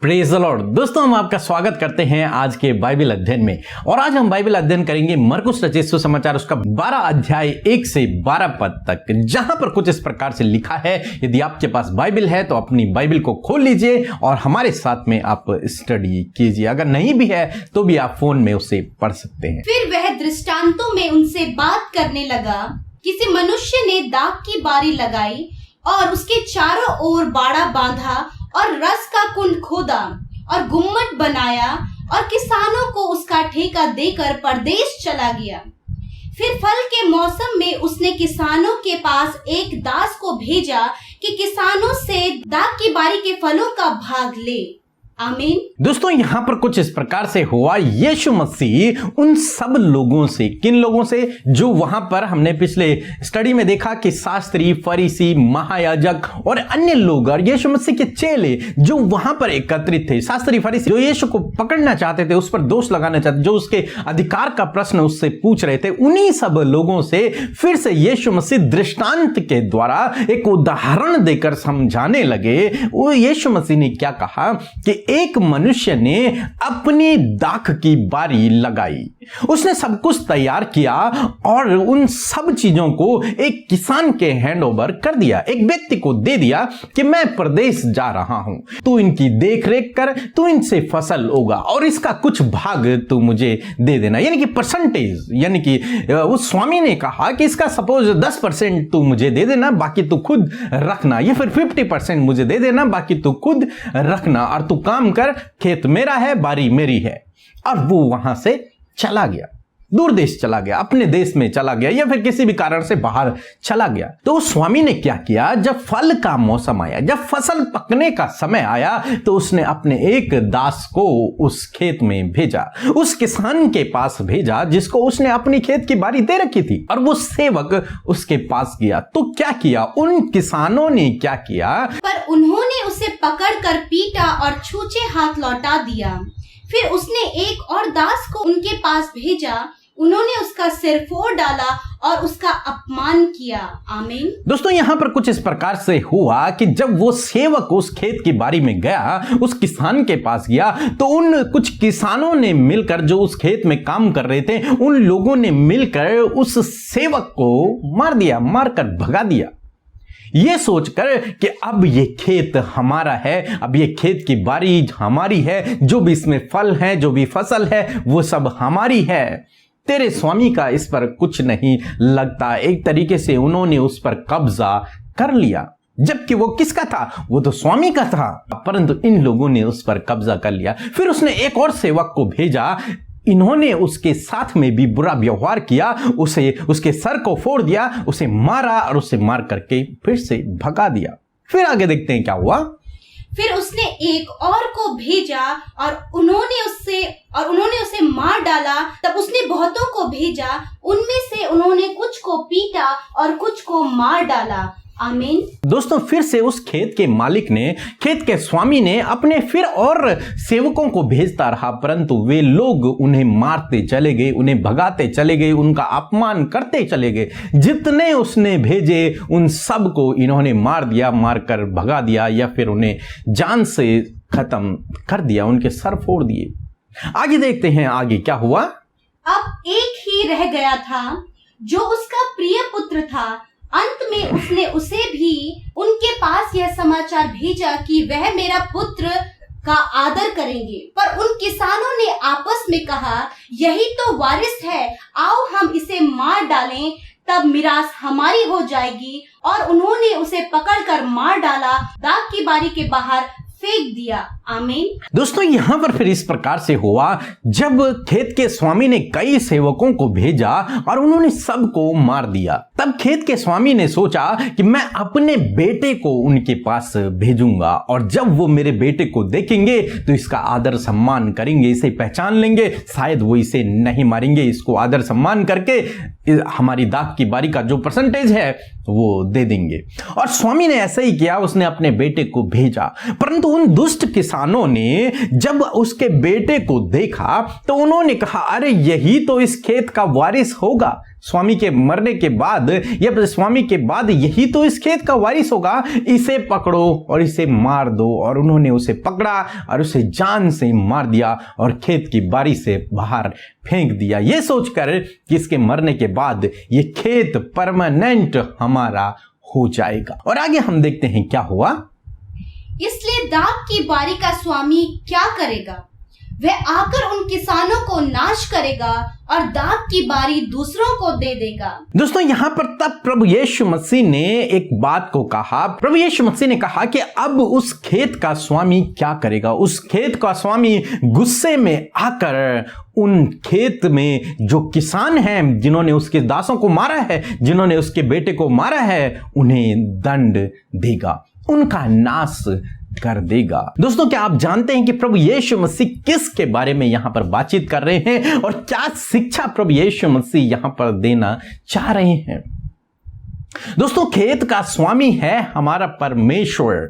Praise the Lord. दोस्तों, हम आपका स्वागत करते हैं आज के बाइबल अध्ययन में। और आज हम बाइबल अध्ययन करेंगे मरकुस रचित सुसमाचार उसका 12 अध्याय 1 से 12 पद तक, जहां पर कुछ इस प्रकार से लिखा है। यदि आपके पास बाइबल है तो अपनी बाइबल को खोल लीजिए और हमारे साथ में आप स्टडी कीजिए। अगर नहीं भी है तो भी आप फोन में उसे पढ़ सकते हैं। फिर वह दृष्टांतों में उनसे बात करने लगा। किसी मनुष्य ने दाख की बारी लगाई और उसके चारों ओर बाड़ा बांधा और रस का कुंड खोदा और गुम्मट बनाया और किसानों को उसका ठेका देकर परदेश चला गया। फिर फल के मौसम में उसने किसानों के पास एक दास को भेजा कि किसानों से दाख की बारी के फलों का भाग ले। आमीन। दोस्तों, यहां पर कुछ इस प्रकार से हुआ। यीशु मसीह उन सब लोगों से, किन लोगों से, जो वहां पर हमने पिछले स्टडी में देखा कि शास्त्री, फरीसी, महायाजक और अन्य लोग और यीशु मसीह के चेले जो वहां पर एकत्रित थे, शास्त्री फरीसी जो यीशु को पकड़ना चाहते थे, उस पर दोष लगाना चाहते, जो उसके अधिकार का प्रश्न उससे पूछ रहे थे, उन्हीं सब लोगों से फिर से यीशु मसीह दृष्टांत के द्वारा एक उदाहरण देकर समझाने लगे। वो यीशु मसीह ने क्या कहा कि एक मनुष्य ने अपनी दाख की बारी लगाई, उसने सब कुछ तैयार किया और उन सब चीजों को एक किसान के हैंडओवर कर दिया, एक व्यक्ति को दे दिया कि मैं प्रदेश जा रहा हूं, तू इनकी देख रेख कर, तू इनसे फसल होगा और इसका कुछ भाग तू मुझे दे देना, यानी कि परसेंटेज। यानी कि उस स्वामी ने कहा कि इसका सपोज 10% तू मुझे दे देना, बाकी तू खुद रखना, या फिर 50% मुझे दे देना, बाकी तू खुद रखना, और तू काम कर, खेत मेरा है, बारी मेरी है। और वो वहां से चला गया, दूर देश चला गया, अपने देश में चला गया, या फिर किसी भी कारण से बाहर चला गया। तो स्वामी ने क्या किया, जब फल का मौसम आया, जब फसल पकने का समय आया, तो उसने अपने एक दास को उस खेत में भेजा, उस किसान के पास भेजा जिसको उसने अपनी खेत की बारी दे रखी थी, और वो सेवक उसके पास गया। तो क्या किया उन किसानों ने, क्या किया, पर उन्होंने उसे पकड़कर पीटा और छूछे हाथ लौटा दिया। फिर उसने एक और दास को उनके पास भेजा, उन्होंने उसका सिर फोड़ डाला और उसका अपमान किया। आमीन। दोस्तों, यहां पर कुछ इस प्रकार से हुआ कि जब वो सेवक उस खेत की बारी में गया, उस किसान के पास गया, तो उन कुछ किसानों ने मिलकर, जो उस खेत में काम कर रहे थे, उन लोगों ने मिलकर उस सेवक को मार दिया, मारकर भगा दिया, ये सोचकर कि अब ये खेत हमारा है, अब ये खेत की बारी हमारी है, जो भी इसमें फल है, जो भी फसल है, वो सब हमारी है, तेरे स्वामी का इस पर कुछ नहीं लगता। एक तरीके से उन्होंने उस पर कब्जा कर लिया, जबकि वो किसका था, वो तो स्वामी का था, परंतु इन लोगों ने उस पर कब्जा कर लिया। फिर उसने एक और सेवक को भेजा, इन्होंने उसके साथ में भी बुरा व्यवहार किया, उसे, उसके सर को फोड़ दिया, उसे मारा और उसे मार करके फिर से भगा दिया। फिर आगे देखते हैं क्या हुआ। फिर उसने एक और को भेजा और उन्होंने उसे मार डाला। तब उसने बहुतों को भेजा, उनमें से उन्होंने कुछ को पीटा और कुछ को मार डाला। आमीन। दोस्तों, फिर से उस खेत के मालिक ने, खेत के स्वामी ने अपने फिर और सेवकों को भेजता रहा, परंतु वे लोग उन्हें मारते चले गए, उन्हें भगाते चले गए, उनका अपमान करते चले गए। जितने उसने भेजे उन सब को इन्होंने मार दिया, मारकर भगा दिया, या फिर उन्हें जान से खत्म कर दिया, उनके सर फोड़ दिए। आगे देखते हैं आगे क्या हुआ। अब एक ही रह गया था जो उसका प्रिय पुत्र था। अंत में उसने उसे भी उनके पास यह समाचार भेजा कि वह मेरा पुत्र का आदर करेंगे। पर उन किसानों ने आपस में कहा, यही तो वारिस है, आओ हम इसे मार डालें, तब मिरास हमारी हो जाएगी। और उन्होंने उसे पकड़कर मार डाला, दाख की बारी के बाहर फेंक दिया। आमीन। दोस्तों, यहां पर फिर इस प्रकार से हुआ, जब खेत के स्वामी ने कई सेवकों को भेजा और उन्होंने सबको मार दिया, तब खेत के स्वामी ने सोचा कि मैं अपने बेटे को उनके पास भेजूंगा, और जब वो मेरे बेटे को देखेंगे तो इसका आदर सम्मान करेंगे, इसे पहचान लेंगे, शायद वो इसे नहीं मारेंगे, इसको आदर सम्मान करके हमारी दाख की बारी का जो परसेंटेज है वो दे देंगे। और स्वामी ने ऐसा ही किया, उसने अपने बेटे को भेजा, परंतु उन दुष्ट किसान किसानों ने जब उसके बेटे को देखा तो उन्होंने कहा, अरे यही तो इस खेत का वारिस होगा। स्वामी के मरने के बाद या स्वामी के बाद यही तो इस खेत का वारिस होगा, इसे पकड़ो और इसे मार दो। और उन्होंने उसे पकड़ा और उसे जान से मार दिया और खेत की बारी से बाहर फेंक दिया, ये सोचकर कि इसके मरने के बाद ये खेत परमानेंट हमारा हो जाएगा। और आगे हम देखते हैं क्या हुआ। इसलिए दाख की बारी का स्वामी क्या करेगा? वह आकर उन किसानों को नाश करेगा और दाख की बारी दूसरों को दे देगा। दोस्तों, यहां पर तब प्रभु यीशु मसीह ने एक बात को कहा। प्रभु यीशु मसीह ने कहा कि अब उस खेत का स्वामी क्या करेगा। उस खेत का स्वामी गुस्से में आकर उन खेत में जो किसान हैं, जिन्होंने उसके दासों को मारा है, जिन्होंने उसके बेटे को मारा है, उन्हें दंड देगा, उनका नाश कर देगा। दोस्तों, क्या आप जानते हैं कि प्रभु यीशु मसीह किसके बारे में यहां पर बातचीत कर रहे हैं और क्या शिक्षा प्रभु यीशु मसीह यहां पर देना चाह रहे हैं? दोस्तों, खेत का स्वामी है हमारा परमेश्वर,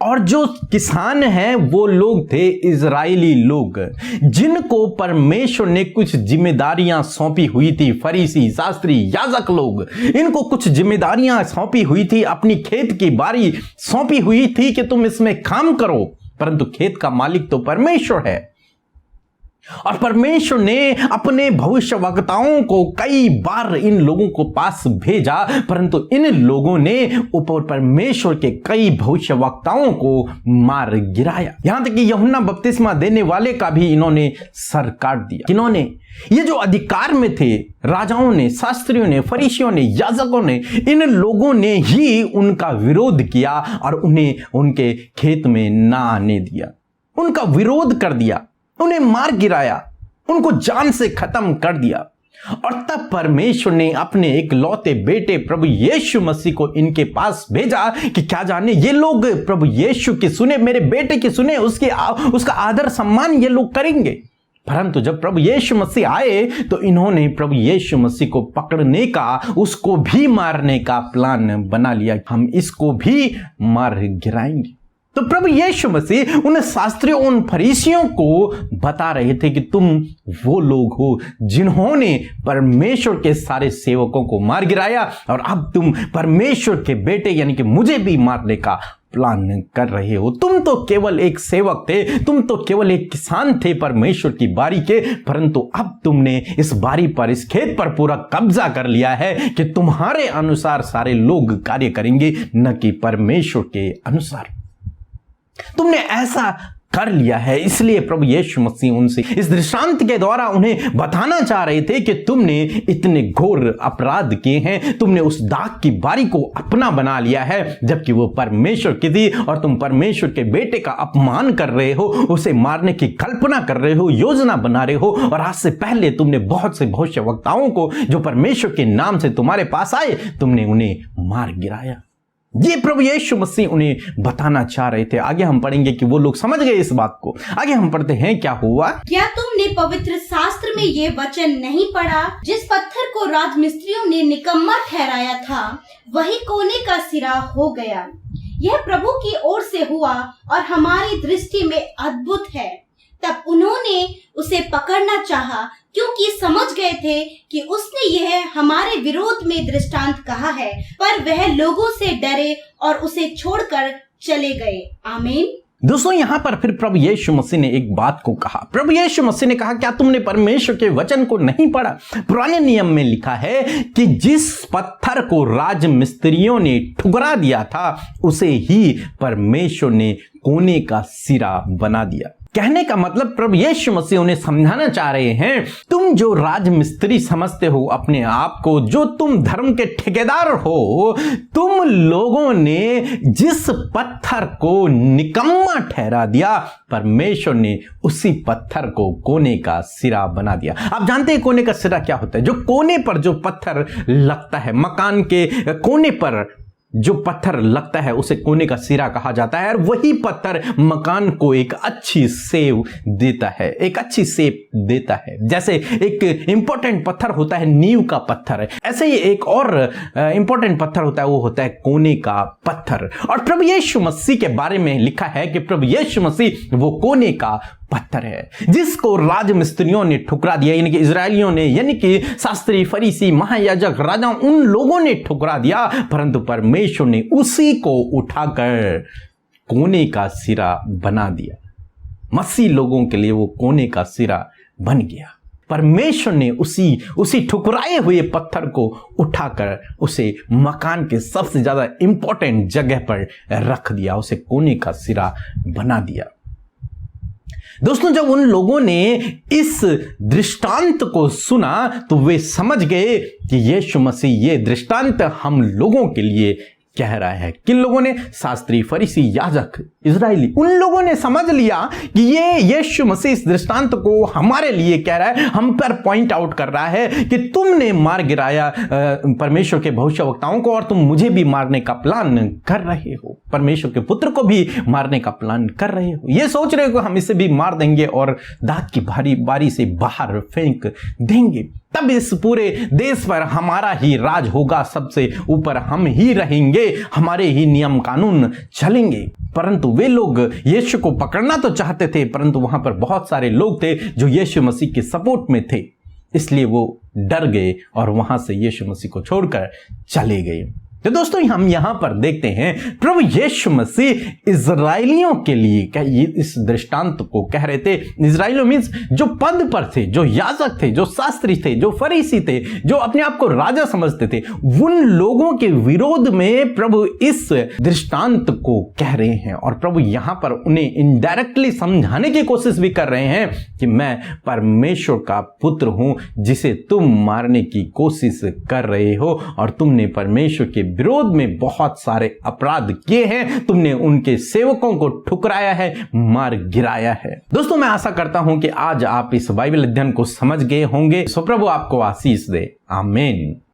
और जो किसान हैं वो लोग थे इजरायली लोग, जिनको परमेश्वर ने कुछ जिम्मेदारियां सौंपी हुई थी। फरीसी, शास्त्री, याजक लोग, इनको कुछ जिम्मेदारियां सौंपी हुई थी, अपनी खेत की बारी सौंपी हुई थी कि तुम इसमें काम करो, परंतु खेत का मालिक तो परमेश्वर है। और परमेश्वर ने अपने भविष्यवक्ताओं को कई बार इन लोगों को पास भेजा, परंतु इन लोगों ने ऊपर परमेश्वर के कई भविष्यवक्ताओं को मार गिराया। यहां तक कि यूहन्ना बपतिस्मा देने वाले का भी इन्होंने सर काट दिया। इन्होंने ये जो अधिकार में थे, राजाओं ने, शास्त्रियों ने, फरीसियों ने, याजकों ने, इन लोगों ने ही उनका विरोध किया और उन्हें उनके खेत में ना आने दिया, उनका विरोध कर दिया, उन्हें मार गिराया, उनको जान से खत्म कर दिया। और तब परमेश्वर ने अपने एक लौते बेटे प्रभु यीशु मसीह को इनके पास भेजा कि क्या जाने ये लोग प्रभु यीशु की सुने, मेरे बेटे की सुने, उसका आदर सम्मान ये लोग करेंगे। परंतु जब प्रभु यीशु मसीह आए तो इन्होंने प्रभु यीशु मसीह को पकड़ने का, उसको भी मारने का प्लान बना लिया। हम इसको भी मार गिराएंगे। तो प्रभु यीशु मसीह उन शास्त्रियों, उन फरीसियों को बता रहे थे कि तुम वो लोग हो जिन्होंने परमेश्वर के सारे सेवकों को मार गिराया और अब तुम परमेश्वर के बेटे यानी कि मुझे भी मारने का प्लान कर रहे हो। तुम तो केवल एक सेवक थे, तुम तो केवल एक किसान थे परमेश्वर की बारी के, परंतु अब तुमने इस बारी पर, इस खेत पर पूरा कब्जा कर लिया है कि तुम्हारे अनुसार सारे लोग कार्य करेंगे, न कि परमेश्वर के अनुसार। तुमने ऐसा कर लिया है। इसलिए प्रभु यीशु मसीह उनसे इस दृष्टांत के द्वारा उन्हें बताना चाह रहे थे कि तुमने इतने घोर अपराध किए हैं, तुमने उस दाख की बारी को अपना बना लिया है, जबकि वो परमेश्वर की थी, और तुम परमेश्वर के बेटे का अपमान कर रहे हो, उसे मारने की कल्पना कर रहे हो, योजना बना रहे हो। और आज से पहले तुमने बहुत से भविष्यवक्ताओं को जो परमेश्वर के नाम से तुम्हारे पास आए, तुमने उन्हें मार गिराया। ये प्रभु यीशु मसीह उन्हें बताना चाह रहे थे। आगे हम पढ़ेंगे कि वो लोग समझ गए इस बात को। आगे हम पढ़ते हैं क्या हुआ। क्या तुमने पवित्र शास्त्र में ये वचन नहीं पढ़ा, जिस पत्थर को राजमिस्त्रियों ने निकम्मा ठहराया था वही कोने का सिरा हो गया। यह प्रभु की ओर से हुआ और हमारी दृष्टि में अद्भुत है। तब उन्होंने उसे पकड़ना चाहा, क्योंकि समझ गए थे कि उसने यह हमारे विरोध में दृष्टांत कहा है, पर वह लोगों से डरे और उसे छोड़कर चले गए। आमीन। दोस्तों, यहां पर फिर प्रभु यीशु मसीह ने एक बात को कहा। प्रभु यीशु मसीह ने कहा, क्या तुमने परमेश्वर के वचन को नहीं पढ़ा? पुराने नियम में लिखा है कि जिस पत्थर को राजमिस्त्रियों ने ठुकरा दिया था, उसे ही परमेश्वर ने कोने का सिरा बना दिया। कहने का मतलब प्रभु यीशु मसीह उन्हें समझाना चाह रहे हैं, तुम जो राजमिस्त्री समझते हो अपने आप को, जो तुम धर्म के ठेकेदार हो, तुम लोगों ने जिस पत्थर को निकम्मा ठहरा दिया, परमेश्वर ने उसी पत्थर को कोने का सिरा बना दिया। आप जानते हैं कोने का सिरा क्या होता है? जो कोने पर जो पत्थर लगता है, मकान के कोने पर जो पत्थर लगता है उसे कोने का सिरा कहा जाता है, और वही पत्थर मकान को एक अच्छी सेव देता है, एक अच्छी सेप देता है। जैसे एक इंपॉर्टेंट पत्थर होता है नींव का पत्थर, ऐसे ही एक और इंपॉर्टेंट पत्थर होता है, वो होता है कोने का पत्थर। और प्रभु यीशु मसीह के बारे में लिखा है कि प्रभु यीशु मसीह वो कोने का पत्थर है जिसको राजमिस्त्रियों ने ठुकरा दिया, यानी कि इजरायलियों ने, यानी कि शास्त्री, फरीसी, महायाजक, राजा, उन लोगों ने ठुकरा दिया, परंतु परमेश्वर ने उसी को उठाकर कोने का सिरा बना दिया। मसीह लोगों के लिए वो कोने का सिरा बन गया। परमेश्वर ने उसी ठुकराए हुए पत्थर को उठाकर उसे मकान के सबसे ज्यादा इंपॉर्टेंट जगह पर रख दिया, उसे कोने का सिरा बना दिया। दोस्तों, जब उन लोगों ने इस दृष्टांत को सुना तो वे समझ गए कि यीशु मसीह ये दृष्टांत हम लोगों के लिए कह रहा है। किन लोगों ने? शास्त्री, फरीसी, याजक, इजरायली। उन लोगों ने समझ लिया कि ये यीशु मसीह इस दृष्टांत को हमारे लिए कह रहा है, हम पर पॉइंट आउट कर रहा है कि तुमने मार गिराया परमेश्वर के भविष्यवक्ताओं को, और तुम मुझे भी मारने का प्लान कर रहे हो, परमेश्वर के पुत्र को भी मारने का प्लान कर रहे हो। ये सोच रहे हो हम इसे भी मार देंगे और दाग की भारी बारी से बाहर फेंक देंगे, तब इस पूरे देश पर हमारा ही राज होगा, सबसे ऊपर हम ही रहेंगे, हमारे ही नियम कानून चलेंगे। परंतु वे लोग यीशु को पकड़ना तो चाहते थे, परंतु वहां पर बहुत सारे लोग थे जो यीशु मसीह के सपोर्ट में थे, इसलिए वो डर गए और वहां से यीशु मसीह को छोड़कर चले गए। तो दोस्तों, हम यहां पर देखते हैं प्रभु यीशु मसीह इजरायलियों के लिए इस दृष्टांत को कह रहे थे। इजरायलियों मींस जो पद पर थे, जो याजक थे, जो शास्त्री थे, जो फरीसी थे, जो अपने आप को राजा समझते थे, उन लोगों के विरोध में प्रभु इस दृष्टांत को कह रहे हैं। और प्रभु यहां पर उन्हें इनडायरेक्टली समझाने की कोशिश भी कर रहे हैं कि मैं परमेश्वर का पुत्र हूं जिसे तुम मारने की कोशिश कर रहे हो, और तुमने परमेश्वर के विरोध में बहुत सारे अपराध किए हैं, तुमने उनके सेवकों को ठुकराया है, मार गिराया है। दोस्तों, मैं आशा करता हूं कि आज आप इस बाइबल अध्ययन को समझ गए होंगे। सो प्रभु आपको आशीष दे। आमीन।